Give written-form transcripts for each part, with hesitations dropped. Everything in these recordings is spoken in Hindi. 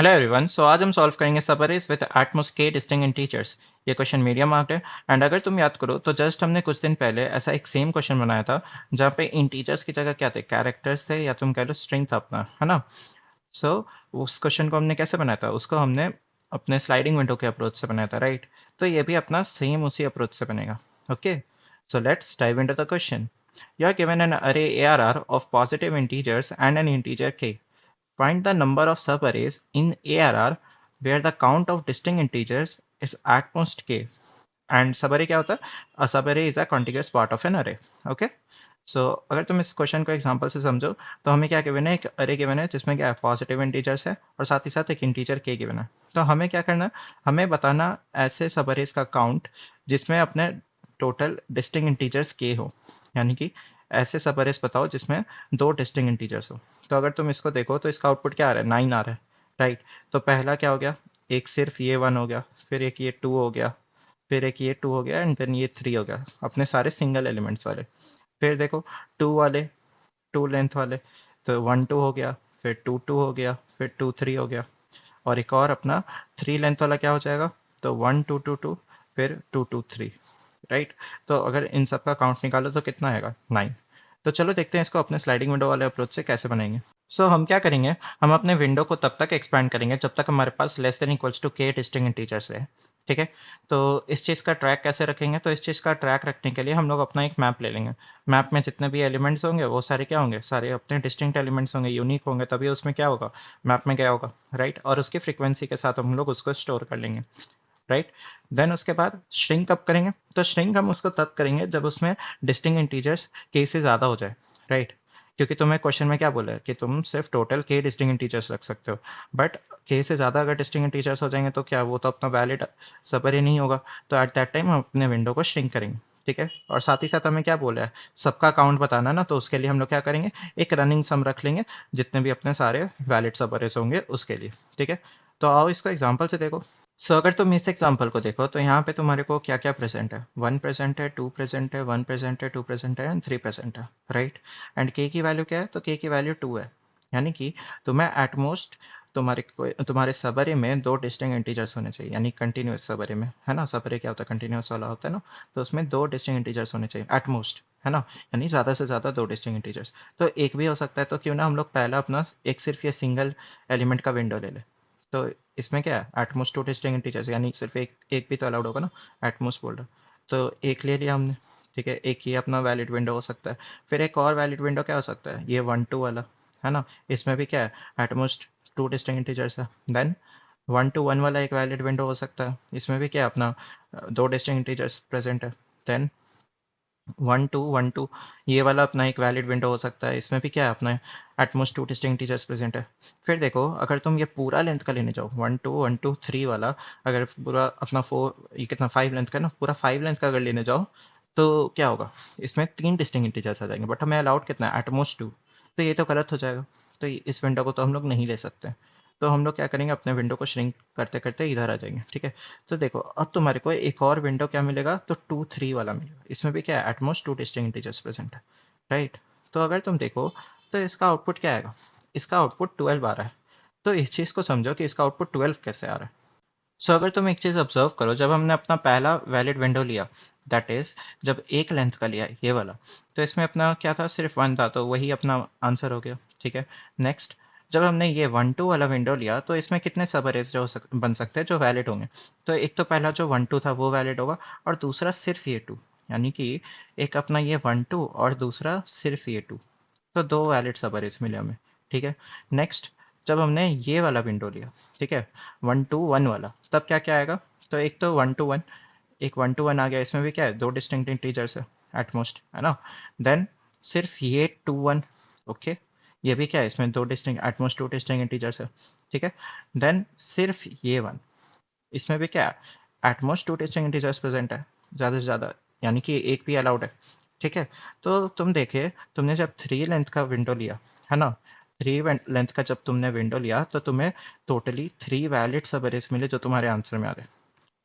Hello everyone. सो आज हम सॉल्व करेंगे सब अरेज विद एटमॉस के डिस्टिंक्ट इंटीजर्स। ये क्वेश्चन मीडियम मार्क्ड है एंड अगर तुम याद करो तो जस्ट हमने कुछ दिन पहले ऐसा एक सेम क्वेश्चन बनाया था जहाँ पे इंटीजर्स की जगह क्या थे, कैरेक्टर्स थे या तुम कह लो स्ट्रिंग था अपना, है ना। सो उस क्वेश्चन को हमने कैसे बनाया था, उसको हमने अपने स्लाइडिंग विंडो के अप्रोच से बनाया था, राइट। तो ये भी अपना सेम उसी अप्रोच से बनेगा। Okay, so let's dive into the question. You are given an array ARR of positive integers and an integer k. Find the number of subarrays in ARR where the count of distinct integers is at most k. And subarray क्या होता है? A subarray is a contiguous part of an array. Okay? So अगर तुम इस क्वेश्चन को एग्जांपल से समझो तो हमें क्या गिवन है, एक अरे गिवन है जिसमें क्या है, पॉजिटिव इंटीजर्स है और साथ ही साथ एक इंटीजर के गिवन है। तो हमें क्या करना है, हमें बताना ऐसे सबअरेज का काउंट जिसमें अपने टोटल डिस्टिंक्ट इंटीजर्स के हो, यानी कि ऐसे सबअरेज बताओ जिसमें दो डिस्टिंक्ट इंटीजर्स हो। तो अगर तुम इसको देखो तो इसका आउटपुट क्या आ रहा है, 9 आ रहा है, राइट। तो पहला क्या हो गया, एक सिर्फ ये 1 हो गया, फिर एक ये 2 हो गया, फिर एक ये 2 हो गया एंड देन ये 3 हो गया, अपने सारे सिंगल एलिमेंट्स वाले। फिर देखो 2 वाले, 2 लेंथ वाले, तो 1 2 हो गया, फिर 2 2 हो गया, फिर 2 3 हो गया, और एक और अपना 3 लेंथ वाला क्या हो जाएगा, तो 1 2 2 2, फिर 2 2 3, राइट। तो अगर इन सब का काउंट निकालो तो कितना आएगा, 9। तो चलो देखते हैं इसको अपने स्लाइडिंग विंडो वाले अप्रोच से कैसे बनाएंगे। सो हम क्या करेंगे, हम अपने विंडो को तब तक एक्सपैंड करेंगे जब तक हमारे पास लेस देन इक्वल्स टू के डिस्टिंक्ट इंटीजर्स है, ठीक है। तो इस चीज़ का ट्रैक कैसे रखेंगे, तो इस चीज़ का ट्रैक रखने के लिए हम लोग अपना एक मैप ले लेंगे। मैप में जितने भी एलिमेंट्स होंगे वो सारे क्या होंगे, सारे अपने डिस्टिंक्ट एलिमेंट्स होंगे, यूनिक होंगे, तभी उसमें क्या होगा, मैप में क्या होगा, राइट। और उसकी फ्रीक्वेंसी के साथ हम लोग उसको स्टोर कर लेंगे, राइट। देन उसके बाद श्रिंक कब करेंगे, तो श्रिंक हम उसको तब करेंगे जब उसमें डिस्टिंक्ट इंटीजर्स के से ज़्यादा हो जाए, राइट। क्योंकि तुम्हें क्वेश्चन में क्या बोला है कि तुम सिर्फ टोटल के डिस्टिंक्ट इंटीजर्स रख सकते हो, बट के से ज़्यादा अगर डिस्टिंक्ट इंटीजर्स हो जाएंगे तो क्या वो तो अपना वैलिड सबअरे नहीं होगा। तो एट दैट टाइम हम अपने विंडो को श्रिंक करेंगे, ठीक है। और साथ ही साथ हमें क्या बोला है, सबका काउंट बताना ना, तो उसके लिए हम लोग क्या करेंगे, एक रनिंग सम रख लेंगे जितने भी अपने सारे वैलिड सबअरेज होंगे उसके लिए, ठीक है। तो आओ इसको एग्जाम्पल से देखो। सो अगर तुम इस एग्जांपल को देखो तो यहाँ पे तुम्हारे को क्या क्या प्रेजेंट है, 1 प्रेजेंट है, 2 प्रेजेंट है, 1 प्रेजेंट है, 2 प्रेजेंट है एंड 3 प्रेजेंट है, राइट। एंड के की वैल्यू क्या है, तो के की वैल्यू 2 है, यानी कि तुम्हें एटमोस्ट तुम्हारे सबअरे में दो डिस्टिंक्ट इंटीजर्स होने चाहिए, यानी कंटिन्यूस सबअरे में, है ना। सबअरे क्या होता है, कंटिन्यूस वाला होता है ना। तो उसमें दो डिस्टिंक्ट इंटीजर्स होने चाहिए एटमोस्ट, है ना। यानी ज़्यादा से ज़्यादा दो डिस्टिंक्ट इंटीजर्स। तो एक भी हो सकता है, तो क्यों ना हम लोग पहला अपना एक सिर्फ ये सिंगल एलिमेंट का विंडो ले ले। तो इसमें क्या है, एटमोस्ट टू डिस्टिंक्ट इंटीजर्स, यानी सिर्फ एक एक भी तो अलाउड होगा ना, एटमोस्ट बोल रहा। तो एक ले लिया हमने, ठीक है। एक ये अपना वैलिड विंडो हो सकता है। फिर एक और वैलिड विंडो क्या हो सकता है, ये 1 2 वाला, है ना। इसमें भी क्या है, एटमोस्ट टू डिस्टिंक्ट इंटीजर्स है। देन 1 2 1 वाला एक वैलिड विंडो हो सकता है, इसमें भी क्या है, अपना दो डिस्टिंक्ट इंटीजर्स प्रेजेंट है। देन 1 2 1 2 ये वाला अपना एक वैलिड विंडो हो सकता है, इसमें भी क्या है, अपना at most two distinct integers present है। फिर देखो अगर तुम ये पूरा लेंथ का लेने जाओ, 1 2 1 2 3 वाला, अगर पूरा अपना 4, ये कितना 5 लेंथ का है ना, पूरा 5 लेंथ का अगर लेने जाओ तो क्या होगा, इसमें तीन डिस्टिंक्ट इंटीजर्स आ जाएंगे, बट हमें अलाउड कितना है, एटमोस्ट 2। तो ये तो गलत हो जाएगा। तो इस विंडो को तो हम लोग नहीं ले सकते। तो हम लोग क्या करेंगे, अपने विंडो को श्रिंक करते करते इधर आ जाएंगे, ठीक है। तो देखो अब तुम्हारे को एक और विंडो क्या मिलेगा, तो 2 3 वाला मिलेगा। इसमें भी क्या है, at most two distinct integers present है, राइट। तो अगर तुम देखो तो इसका आउटपुट क्या आएगा, इसका आउटपुट 12 आ रहा है। तो इस चीज़ को समझो कि इसका आउटपुट 12 कैसे आ रहा है। सो अगर तुम एक चीज़ ऑब्जर्व करो, जब हमने अपना पहला वैलिड विंडो लिया, दैट इज जब एक लेंथ का लिया ये वाला, तो इसमें अपना क्या था, सिर्फ 1 था, तो वही अपना आंसर हो गया, ठीक है। नेक्स्ट, जब हमने ये 1 2 वाला विंडो लिया तो इसमें कितने सब अरेज जो बन सकते हैं जो वैलिड होंगे। तो एक तो पहला जो 1 2 था वो वैलिड होगा, और दूसरा सिर्फ ये 2, यानी कि एक अपना ये 1 2 और दूसरा सिर्फ ये 2। तो दो वैलिड सब अरेज मिले हमें, ठीक है। नेक्स्ट, जब हमने ये वाला विंडो लिया, ठीक है, 1 2 1 वाला, तब क्या क्या आएगा, तो एक तो 1 2 1, एक 1 2 1 आ गया, इसमें भी क्या है, दो डिस्टिंक्ट इंटीजर्स है एटमोस्ट, है ना। देन सिर्फ ये 2 1, ओके, ये भी क्या है, इसमें दो distinct at most two distinct integers है, ठीक है। देन सिर्फ ये 1, इसमें भी क्या है, at most two distinct integers present है, ज़्यादा से ज़्यादा, यानी कि एक भी अलाउड है, ठीक है। तो तुम देखे, तुमने जब 3 लेंथ का विंडो लिया, है ना, 3 लेंथ का जब तुमने विंडो लिया तो तुम्हें टोटली 3 वैलिड सब अरेज मिले जो तुम्हारे आंसर में आ रहे हैं।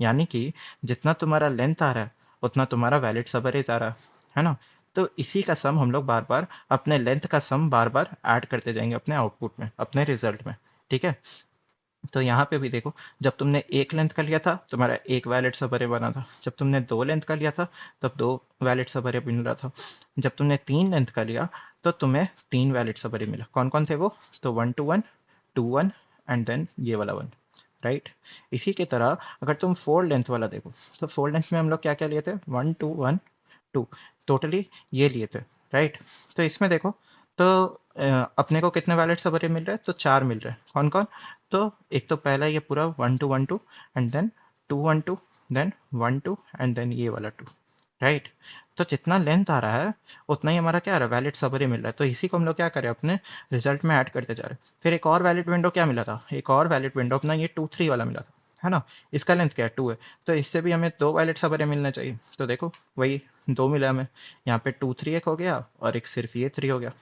यानी कि जितना तुम्हारा लेंथ आ रहा है उतना तुम्हारा वैलिड सब अरेज आ रहा है ना। तो इसी का सम हम लोग बार बार, अपने लेंथ का सम बार बार ऐड करते जाएंगे अपने आउटपुट में, अपने रिजल्ट में, ठीक है। तो यहाँ पे भी देखो, जब तुमने एक लेंथ का लिया था तुम्हारा एक वैलिड सब अरे बना था, जब तुमने दो लेंथ का लिया था तब दो वैलिड सब अरे मिल रहा था, जब तुमने तीन लेंथ का लिया तो तुम्हें तीन वैलिड सब अरे मिला। कौन कौन थे वो? तो 1 to 1, 2 1 एंड देन ये वाला 1, राइट। इसी की तरह अगर तुम फोर लेंथ वाला देखो, तो फोर लेंथ में हम लोग क्या क्या लिए थे? 1 2 1 2, टोटली ये लिए थे, राइट। तो इसमें देखो, तो अपने को कितने वैलिड सब अरे मिल रहे हैं? तो चार मिल रहे हैं। कौन कौन? तो एक तो पहला ये पूरा 1 2 1 2, and then 2 1 2, then 1 2 and then ये वाला 2, राइट। तो जितना लेंथ आ रहा है उतना ही हमारा क्या आ रहा है? वैलिड सबरी मिल रहा है। तो इसी को हम लोग क्या करें? अपने रिजल्ट में ऐड करते जा रहे हैं। फिर एक और वैलिड विंडो क्या मिला था? एक और वैलिड विंडो अपना ये 2 3 वाला मिला था, है ना। इसका लेंथ क्या है? 2 है। तो इससे भी हमें दो वैलिड सबरे मिलने चाहिए। तो देखो वही दो मिला हमें, यहाँ पे 2 3 एक हो गया और एक सिर्फ ये 3 हो गया।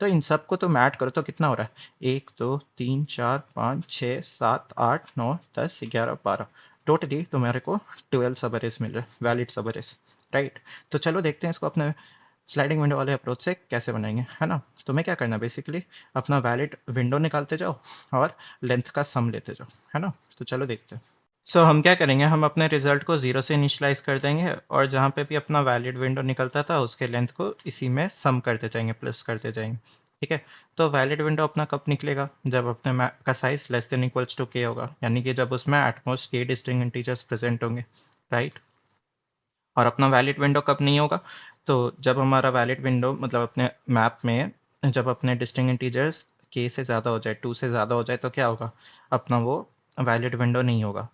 तो इन सबको तुम ऐड करो तो कितना हो रहा है? 1 2 3 4 5 6 7 8 9 10 11 12, टोटली तुम्हारे को 12 सबरेज मिल रहे हैं, वैलिड सबरेज, राइट। तो चलो देखते हैं इसको अपने स्लाइडिंग विंडो वाले अप्रोच से कैसे बनाएंगे, है ना। तुम्हें क्या करना है? बेसिकली अपना वैलिड विंडो निकालते जाओ और लेंथ का सम लेते जाओ, है ना। तो चलो देखते हैं। सो हम क्या करेंगे? हम अपने रिजल्ट को जीरो से इनिशलाइज कर देंगे और जहाँ पे भी अपना वैलिड विंडो निकलता था उसके लेंथ को इसी में सम करते जाएंगे, प्लस करते जाएंगे, ठीक है। तो वैलिड विंडो अपना कब निकलेगा? जब अपने मैप का size less than equals to K होगा, यानी कि जब उसमें at most K distinct integers present होंगे, राइट। और अपना वैलिड विंडो कब नहीं होगा? तो जब हमारा वैलिड विंडो मतलब अपने मैप में जब अपने डिस्टिंक्ट इंटीजर्स के से ज़्यादा हो जाए, 2 से ज़्यादा हो जाए, तो क्या होगा? अपना वो वैलिड विंडो नहीं होगा।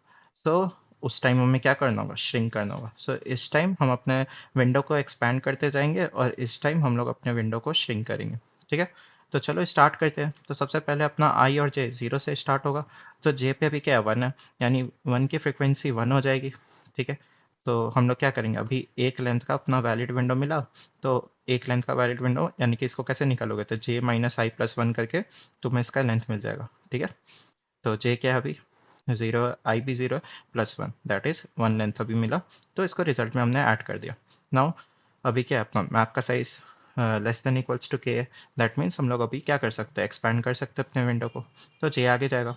सो उस टाइम हमें क्या करना होगा? श्रिंक करना होगा। सो इस टाइम हम अपने विंडो को एक्सपैंड करते जाएंगे और इस टाइम हम लोग अपने विंडो को श्रिंक करेंगे, ठीक है। तो चलो स्टार्ट करते हैं। तो सबसे पहले अपना आई और जे जीरो से स्टार्ट होगा। तो जे पे अभी क्या है? 1 है, यानी 1 की फ्रिक्वेंसी 1 हो जाएगी, ठीक है। तो हम लोग क्या करेंगे? अभी एक लेंथ का अपना वैलिड विंडो मिला, तो एक लेंथ का वैलिड विंडो यानी कि इसको कैसे निकालोगे? तो जे माइनस आई प्लस वन करके तुम्हें इसका लेंथ मिल जाएगा, ठीक है। तो जे क्या है अभी? जीरो, आई भी zero plus one, that is one length अभी मिला। तो इसको रिजल्ट में हमने ऐड कर दिया। नाउ अभी क्या है? अपना मैप का size less than equals to K है, दैट मीन्स हम लोग अभी क्या कर सकते हैं? एक्सपैंड कर सकते हैं अपने विंडो को। तो जे आगे जाएगा,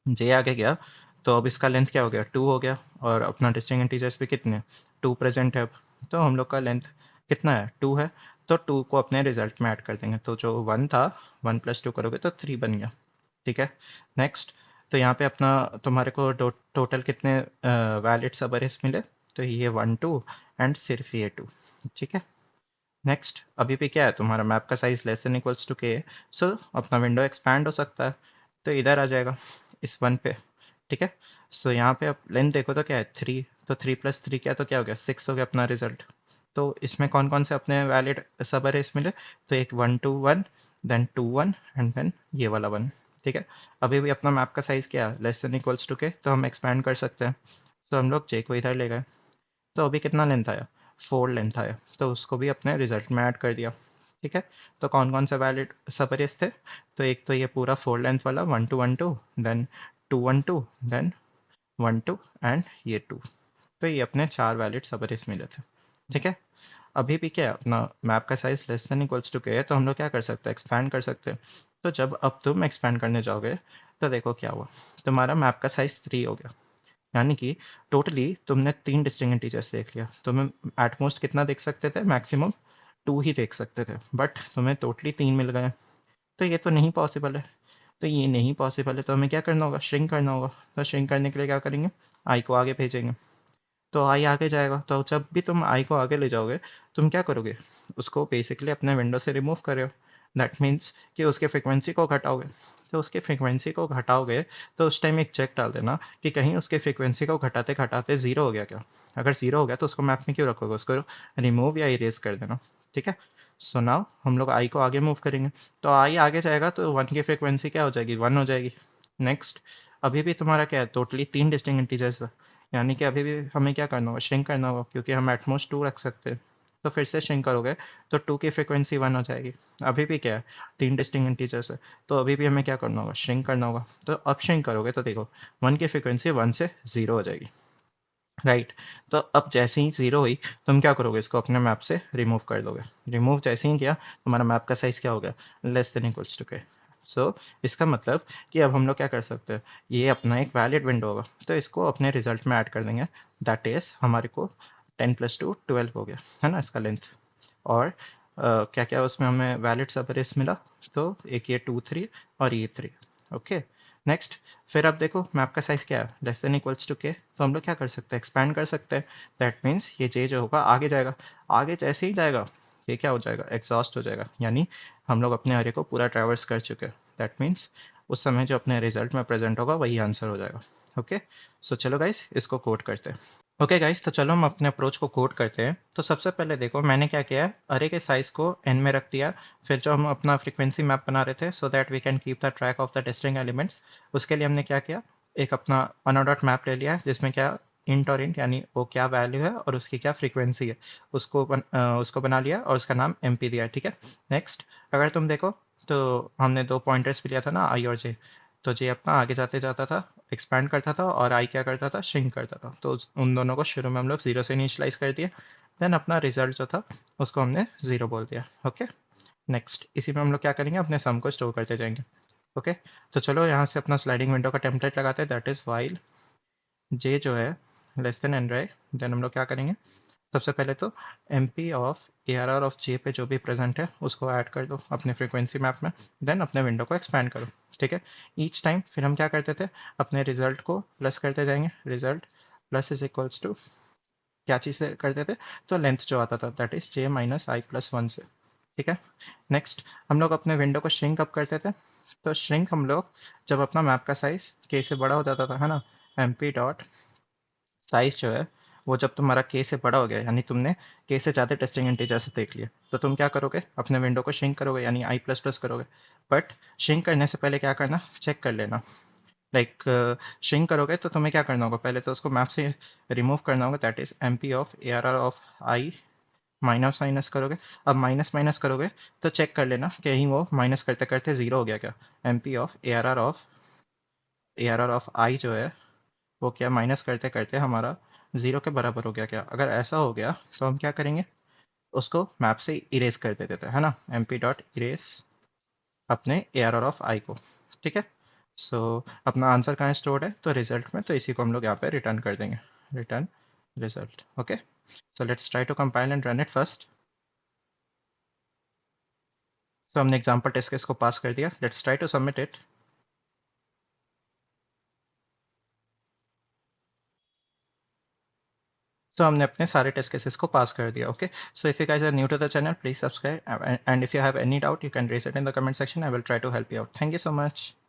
जे आगे गया, तो अब इसका लेंथ क्या हो गया? 2 हो गया। और अपना डिस्टिंक्ट इंटीजर्स भी कितने? 2 प्रेजेंट है अब। तो हम लोग का लेंथ कितना है? 2 है। तो 2 को अपने रिजल्ट में ऐड कर देंगे। तो जो 1 था, 1 + 2 करोगे तो 3 बन गया, ठीक है। नेक्स्ट, तो यहाँ पे अपना तुम्हारे को टोटल कितने वैलिड सब अरेज मिले? तो ये 1 2 एंड सिर्फ ये 2, ठीक है। नेक्स्ट, अभी भी क्या है? तुम्हारा मैप का size less than equals to K है। सो अपना विंडो एक्सपैंड हो सकता है, तो इधर आ जाएगा इस वन पे, ठीक है। सो यहाँ पे आप लेंथ देखो तो क्या है? 3। तो 3 + 3 क्या? तो क्या हो गया? 6 हो गया अपना रिजल्ट। तो इसमें कौन कौन से अपने वैलिड सब अरेज मिले? तो एक 1 2 1, देन 2 1 एंड देन ये वाला 1, ठीक है। अभी भी अपना मैप का साइज क्या है? लेस देन इक्वल्स टू के, तो हम एक्सपैंड कर सकते हैं। तो हम लोग जे को इधर ले गए। तो अभी कितना लेंथ आया? 4 लेंथ आया। तो उसको भी अपने रिजल्ट में ऐड कर दिया, ठीक है। तो कौन कौन से वैलिड सब अरेज थे? तो एक तो ये पूरा 4 लेंथ वाला 1 2 1 2, देन 2 1 2, देन 1 2 एंड ये 2। तो ये अपने चार वैलिड सब अरेज मिले थे, ठीक है। अभी भी क्या है? अपना मैप का size less than equals to K है, तो हम लोग क्या कर सकते हैं? एक्सपैंड कर सकते हैं। तो जब अब तुम एक्सपैंड करने जाओगे तो देखो क्या हुआ? तुम्हारा मैप का साइज 3 हो गया, यानी कि टोटली तुमने तीन डिस्टिंक्ट इंटीजर्स देख लिया। तुम्हें एटमोस्ट कितना देख सकते थे? मैक्सिमम 2 ही देख सकते थे, बट तुम्हें टोटली 3 मिल गए। तो ये तो नहीं पॉसिबल है। तो ये नहीं पॉसिबल है तो हमें क्या करना होगा? श्रिंक करना होगा। तो श्रिंक करने के लिए क्या करेंगे? आई को आगे भेजेंगे। तो आई आगे जाएगा, तो जब भी तुम आई को आगे ले जाओगे तुम क्या करोगे? उसको बेसिकली अपने विंडो से रिमूव कर रहे हो। दैट मीन्स कि उसके फ्रिक्वेंसी को घटाओगे। तो उसके फ्रिक्वेंसी को घटाओगे तो उस टाइम एक चेक डाल देना कि कहीं उसके फ्रिक्वेंसी को घटाते घटाते ज़ीरो हो गया क्या। अगर ज़ीरो हो गया तो उसको मैप में क्यों रखोगे? उसको रिमूव या इरेज कर देना, ठीक है। सो नाउ हम लोग आई को आगे मूव करेंगे। तो आई आगे जाएगा तो वन की फ्रिक्वेंसी क्या हो जाएगी? 1 हो जाएगी। नेक्स्ट, अभी भी तुम्हारा क्या है? टोटली तीन डिस्टिंक्ट इंटीजर्स, यानी कि अभी भी हमें क्या करना होगा? श्रिंक करना होगा, क्योंकि हम एटमोस्ट 2 रख सकते हैं। तो फिर से श्रिंक करोगे तो 2 की फ्रिक्वेंसी 1 हो जाएगी। अभी भी क्या है? तीन डिस्टिंक्ट इंटीजर्स है, तो अभी भी हमें क्या करना होगा? श्रिंक करना होगा। तो अब श्रिंक करोगे तो देखो 1 की फ्रिक्वेंसी 1 से 0 हो जाएगी, राइट। तो अब जैसे ही 0 हुई तुम क्या करोगे? इसको अपने मैप से रिमूव कर दोगे। रिमूव जैसे ही किया तुम्हारा मैप का साइज क्या हो गया? लेस देन इक्वल्स टू के। सो इसका मतलब कि अब हम लोग क्या कर सकते हैं, ये अपना एक वैलिड विंडो होगा, तो इसको अपने रिजल्ट में ऐड कर देंगे। दैट इज़ हमारे को 10 + 2 12 हो गया, है ना इसका लेंथ। और क्या क्या उसमें हमें वैलिड सब अरेज मिला, तो एक ये 2 3 और ये 3। Okay, next. फिर अब देखो मैप का साइज क्या है, लेस देन इक्वल्स टू के, तो हम लोग क्या कर सकते हैं, एक्सपैंड कर सकते हैं। दैट मीन्स ये जे जो होगा आगे जाएगा, आगे जैसे ही जाएगा ये क्या हो जाएगा, एग्जॉस्ट हो जाएगा, यानी हम लोग अपने अरे को पूरा ट्रैवर्स कर चुके हैं। दैट मीन्स उस समय जो अपने रिजल्ट में प्रेजेंट होगा वही आंसर हो जाएगा। ओके, सो चलो गाइस इसको कोड करते हैं। ओके गाइस, तो चलो हम अपने अप्रोच को कोड करते हैं। तो सबसे पहले देखो मैंने क्या किया है, अरे के साइज को n में रख दिया। फिर जो हम अपना फ्रीक्वेंसी मैप बना रहे थे so that we can keep the track of the distinct elements, उसके लिए हमने क्या किया, एक अपना अनऑर्डर्ड मैप ले लिया है जिसमें क्या इंट और इंट यानी वो क्या वैल्यू है और उसकी क्या फ्रीक्वेंसी है, उसको बना लिया और उसका नाम MP दिया है। ठीक है, नेक्स्ट। अगर तुम देखो तो हमने दो पॉइंटर्स भी लिया था ना, i और j। तो j अपना आगे जाते जाता था, एक्सपैंड करता था, और आई क्या करता था, श्रिंक करता था। तो उन दोनों को शुरू में हम लोग 0 से इनिशियलाइज कर दिए। देन अपना रिजल्ट जो था उसको हमने 0 बोल दिया। Okay, next. इसी में हम लोग क्या करेंगे, अपने सम को स्टोर करते जाएंगे। ओके, तो चलो यहाँ से अपना स्लाइडिंग विंडो का टेम्पलेट लगाते हैं। दैट इज़ वाइल जे जो है less than N, right. Then हम लोग क्या करेंगे, सबसे पहले तो MP of ARR of J पे जो भी प्रेजेंट है उसको ऐड कर दो अपने फ्रीक्वेंसी मैप में। देन अपने विंडो को एक्सपैंड करो। ठीक है, ईच टाइम फिर हम क्या करते थे, अपने रिजल्ट को प्लस करते जाएंगे। Result plus is equals to क्या चीज़ से करते थे, तो लेंथ जो आता था दैट इज J - I+1 से। ठीक है, नेक्स्ट। हम लोग अपने विंडो को श्रिंक अप करते थे। तो श्रिंक हम लोग जब अपना मैप का साइज के से बड़ा हो जाता था, है ना, MP डॉट साइज जो है वो जब तुम्हारा के से बड़ा हो गया, यानी तुमने के से ज़्यादा टेस्टिंग इंटीजर से देख लिया, तो तुम क्या करोगे, अपने विंडो को श्रिंक करोगे यानी I++ करोगे। बट श्रिंक करने से पहले क्या करना, चेक कर लेना। लाइक श्रिंक करोगे तो तुम्हें क्या करना होगा, पहले तो उसको मैप से रिमूव करना होगा। That is MP of ARR of I, minus minus करोगे। अब माइनस माइनस करोगे तो चेक कर लेना कहीं वो माइनस करते करते ज़ीरो हो गया क्या। MP ऑफ ARR ऑफ आई जो है वो क्या माइनस करते करते हमारा ज़ीरो के बराबर हो गया क्या। अगर ऐसा हो गया तो हम क्या करेंगे, उसको मैप से इरेज कर देते थे, है ना, MP डॉट इरेज अपने ARR ऑफ आई को। ठीक है, सो अपना आंसर कहाँ स्टोर्ड है, तो रिजल्ट में, तो इसी को हम लोग यहाँ पे रिटर्न कर देंगे, return result. Okay, so let's try to compile and run it first. तो हमने एग्जाम्पल टेस्ट केस को पास कर दिया, let's try to submit it. तो हमने अपने सारे टेस्ट केसेस को पास कर दिया। Okay, so if you guys are new to the channel please subscribe, and if you have any doubt you can raise it in the comment section, I will try to help you out. Thank you so much.